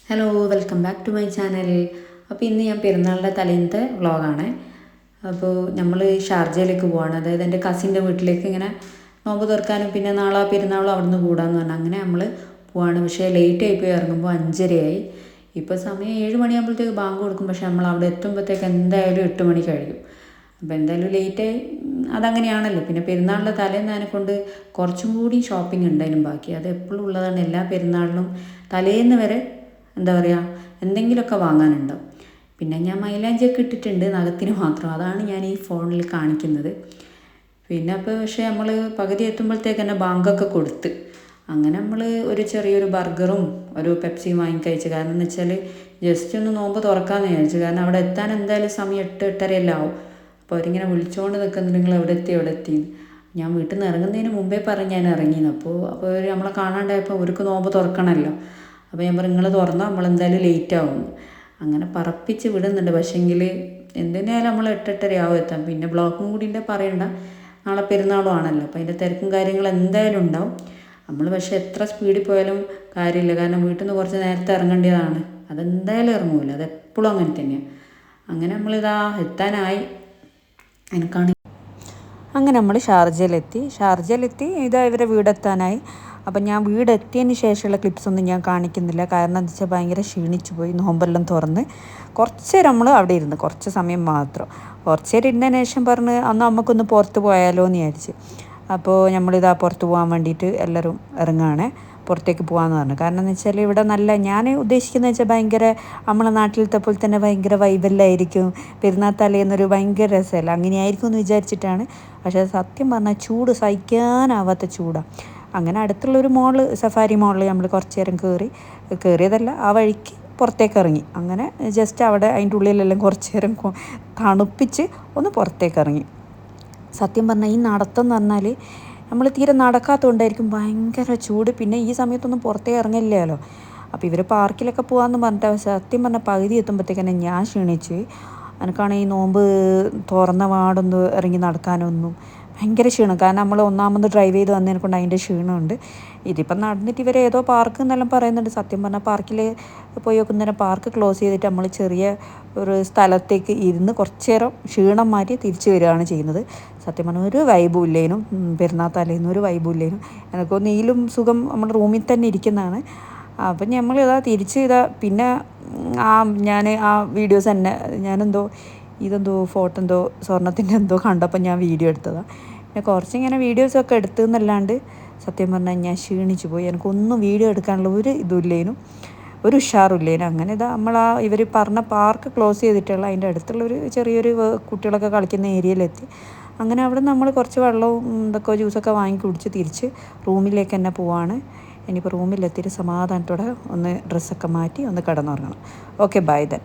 Hello welcome back to my channel. അപ്പോൾ ഇന്ന് ഞാൻ പെരുന്നാളിൻ്റെ തലേന്നത്തെ വ്ളോഗാണ്. അപ്പോൾ നമ്മൾ ഷാർജയിലേക്ക് പോവാണ്. അതായത് എൻ്റെ കസിൻ്റെ വീട്ടിലേക്ക് ഇങ്ങനെ നോമ്പ് തുറക്കാനും പിന്നെ നാളെ പെരുന്നാളും അവിടെ നിന്ന് കൂടാമെന്ന് പറഞ്ഞാൽ അങ്ങനെ നമ്മൾ പോവാണ്. പക്ഷേ ലേറ്റ് ആയിപ്പോയി, ഇറങ്ങുമ്പോൾ 5:30 ഇപ്പോൾ സമയം 7 മണിയാകുമ്പോഴത്തേക്ക് ബാങ്ക് കൊടുക്കും. പക്ഷേ നമ്മൾ അവിടെ എത്തുമ്പോഴത്തേക്ക് എന്തായാലും 8 മണി കഴിയും. അപ്പോൾ എന്തായാലും ലേറ്റായി, അതങ്ങനെയാണല്ലോ. പിന്നെ പെരുന്നാളിൻ്റെ തലേന്ന് അതിനെക്കൊണ്ട് കുറച്ചും കൂടി ഷോപ്പിംഗ് ഉണ്ടായാലും ബാക്കി, അത് എപ്പോഴും ഉള്ളതാണ്. എല്ലാ പെരുന്നാളിനും തലേന്ന് വരെ എന്താ പറയുക, എന്തെങ്കിലുമൊക്കെ വാങ്ങാനുണ്ടാവും. പിന്നെ ഞാൻ മൈലാഞ്ചിയൊക്കെ ഇട്ടിട്ടുണ്ട്, നഖത്തിന് മാത്രം. അതാണ് ഞാൻ ഈ ഫോണിൽ കാണിക്കുന്നത്. പിന്നെ അപ്പോൾ പക്ഷേ നമ്മൾ പകുതി എത്തുമ്പോഴത്തേക്ക് തന്നെ ബാങ്കൊക്കെ കൊടുത്ത് അങ്ങനെ നമ്മൾ ഒരു ചെറിയൊരു ബർഗറും ഒരു പെപ്സിയും വാങ്ങി കഴിച്ചു. കാരണം എന്ന് വെച്ചാൽ ജസ്റ്റ് ഒന്ന് നോമ്പ് തുറക്കാമെന്ന് വിചാരിച്ചു. കാരണം അവിടെ എത്താൻ എന്തായാലും സമയം 8-8:30 ആവും. അപ്പോൾ അവരിങ്ങനെ വിളിച്ചുകൊണ്ട് നിൽക്കുന്നത്, നിങ്ങൾ എവിടെ എത്തി. ഞാൻ വീട്ടിൽ നിന്ന് ഇറങ്ങുന്നതിന് മുമ്പേ പറഞ്ഞ് ഞാൻ ഇറങ്ങിയെന്ന്. അപ്പോൾ അവർ നമ്മളെ കാണാണ്ടായപ്പോൾ അവർക്ക് നോമ്പ് തുറക്കണമല്ലോ. അപ്പോൾ ഞാൻ പറഞ്ഞു, നിങ്ങൾ തുറന്നാൽ നമ്മളെന്തായാലും ലേറ്റ് ആവും. അങ്ങനെ പറപ്പിച്ച് വിടുന്നുണ്ട്. പക്ഷേങ്കിൽ എന്തിനായാലും നമ്മൾ 8-8:30 ആവും എത്താൻ. പിന്നെ ബ്ലോക്കും കൂടി ഉണ്ട്, പറയണ്ട. നാളെ പെരുന്നാളും ആണല്ലോ, അപ്പോൾ അതിൻ്റെ തിരക്കും കാര്യങ്ങളും എന്തായാലും ഉണ്ടാവും. നമ്മൾ പക്ഷേ എത്ര സ്പീഡിൽ പോയാലും കാര്യമില്ല. കാരണം വീട്ടിൽ നിന്ന് കുറച്ച് നേരത്തെ ഇറങ്ങേണ്ടതാണ്. അതെന്തായാലും ഇറങ്ങൂല, അതെപ്പോഴും അങ്ങനെ തന്നെയാണ്. അങ്ങനെ നമ്മളിതാ എത്താനായി. എനിക്കാണ് അങ്ങനെ നമ്മൾ ഷാർജയിലെത്തി ഇതാ ഇവരെ വീടെത്താനായി. അപ്പം ഞാൻ വീടെത്തിയതിന് ശേഷമുള്ള ക്ലിപ്സൊന്നും ഞാൻ കാണിക്കുന്നില്ല. കാരണം എന്താ വെച്ചാൽ ഭയങ്കര ക്ഷീണിച്ചു പോയി. നോമ്പെല്ലാം തുറന്ന് കുറച്ച് നേരം നമ്മൾ അവിടെ ഇരുന്ന്, കുറച്ച് സമയം മാത്രം. കുറച്ച് നേരം ഇരുന്നതിന് ശേഷം പറഞ്ഞ് അന്ന് നമുക്കൊന്ന് പുറത്ത് പോയാലോ എന്ന് വിചാരിച്ച്. അപ്പോൾ നമ്മളിതാ പുറത്ത് പോകാൻ വേണ്ടിയിട്ട് എല്ലാവരും ഇറങ്ങുകയാണ്. പുറത്തേക്ക് പോകാമെന്ന് പറഞ്ഞു. കാരണം എന്ന് വെച്ചാൽ ഇവിടെ നല്ല, ഞാൻ ഉദ്ദേശിക്കുന്നത് വെച്ചാൽ ഭയങ്കര നമ്മളെ നാട്ടിലത്തെ പോലെ തന്നെ ഭയങ്കര വൈബല്ലായിരിക്കും. പെരുന്നാൾ തലേന്നൊരു ഭയങ്കര രസമല്ല, അങ്ങനെയായിരിക്കും എന്ന് വിചാരിച്ചിട്ടാണ്. പക്ഷേ സത്യം പറഞ്ഞാൽ ചൂട് സഹിക്കാനാവാത്ത ചൂടാണ്. അങ്ങനെ അടുത്തുള്ളൊരു സഫാരി മോളിൽ നമ്മൾ കുറച്ച് നേരം കയറിയതല്ല, ആ വഴിക്ക് പുറത്തേക്ക് ഇറങ്ങി. അങ്ങനെ ജസ്റ്റ് അവിടെ അതിൻ്റെ ഉള്ളിലെല്ലാം കുറച്ച് നേരം തണുപ്പിച്ച് ഒന്ന് പുറത്തേക്ക് ഇറങ്ങി. സത്യം പറഞ്ഞാൽ ഈ നടത്തം എന്ന് പറഞ്ഞാൽ നമ്മൾ തീരെ നടക്കാത്തതുകൊണ്ടായിരിക്കും ഭയങ്കര ചൂട്. പിന്നെ ഈ സമയത്തൊന്നും പുറത്തേക്ക് ഇറങ്ങില്ലല്ലോ. അപ്പോൾ ഇവർ പാർക്കിലൊക്കെ പോകാമെന്ന് പറഞ്ഞിട്ട് സത്യം പറഞ്ഞാൽ പകുതി എത്തുമ്പോഴത്തേക്ക് തന്നെ ഞാൻ ക്ഷീണിച്ച്. എനിക്കാണ് ഈ നോമ്പ് തുറന്ന പാടൊന്ന് ഇറങ്ങി നടക്കാനൊന്നും ഭയങ്കര ക്ഷീണം. കാരണം നമ്മൾ ഒന്നാമത് ഡ്രൈവ് ചെയ്ത് വന്നതിനെ കൊണ്ട് അതിൻ്റെ ക്ഷീണമുണ്ട്. ഇതിപ്പം നടന്നിട്ട് ഇവർ ഏതോ പാർക്ക് എന്നെല്ലാം പറയുന്നുണ്ട്. സത്യം പറഞ്ഞാൽ പാർക്കിൽ പോയി നോക്കുന്നേരം പാർക്ക് ക്ലോസ് ചെയ്തിട്ട് നമ്മൾ ചെറിയ ഒരു സ്ഥലത്തേക്ക് ഇരുന്ന് കുറച്ച് നേരം ക്ഷീണം മാറ്റി തിരിച്ച് വരികയാണ് ചെയ്യുന്നത്. സത്യം പറഞ്ഞാൽ ഒരു വൈബും ഇല്ലേനും, പെരുന്നാൾ തലേന്ന് ഒരു വൈബും ഇല്ലേനും. എനിക്ക് നീലും സുഖം നമ്മൾ റൂമിൽ തന്നെ ഇരിക്കുന്നതാണ്. അപ്പം നമ്മൾ തിരിച്ച് പിന്നെ ഞാൻ വീഡിയോസ് തന്നെ ഇതെന്തോ ഫോട്ടോ എന്തോ സ്വർണ്ണത്തിൻ്റെ എന്തോ കണ്ടപ്പോൾ ഞാൻ വീഡിയോ എടുത്തതാണ്. പിന്നെ കുറച്ചിങ്ങനെ വീഡിയോസൊക്കെ എടുത്തെന്നല്ലാണ്ട് സത്യം പറഞ്ഞാൽ ഞാൻ ക്ഷീണിച്ചു പോയി. എനിക്കൊന്നും വീഡിയോ എടുക്കാനുള്ള ഒരു ഇതുമില്ലേനും, ഒരു ഉഷാറില്ലേനും. അങ്ങനെ നമ്മൾ ഇവർ പറഞ്ഞ പാർക്ക് ക്ലോസ് ചെയ്തിട്ടുള്ള അതിൻ്റെ അടുത്തുള്ളൊരു ചെറിയൊരു കുട്ടികളൊക്കെ കളിക്കുന്ന ഏരിയയിലെത്തി. അങ്ങനെ അവിടെ നമ്മൾ കുറച്ച് വെള്ളവും ഇതൊക്കെ ജ്യൂസൊക്കെ വാങ്ങി കുടിച്ച് തിരിച്ച് റൂമിലേക്ക് തന്നെ പോവാണ്. ഇനിയിപ്പോൾ റൂമിലെത്തിയിട്ട് സമാധാനത്തോടെ ഒന്ന് ഡ്രസ്സൊക്കെ മാറ്റി ഒന്ന് കിടന്നുറങ്ങണം. Okay, by then.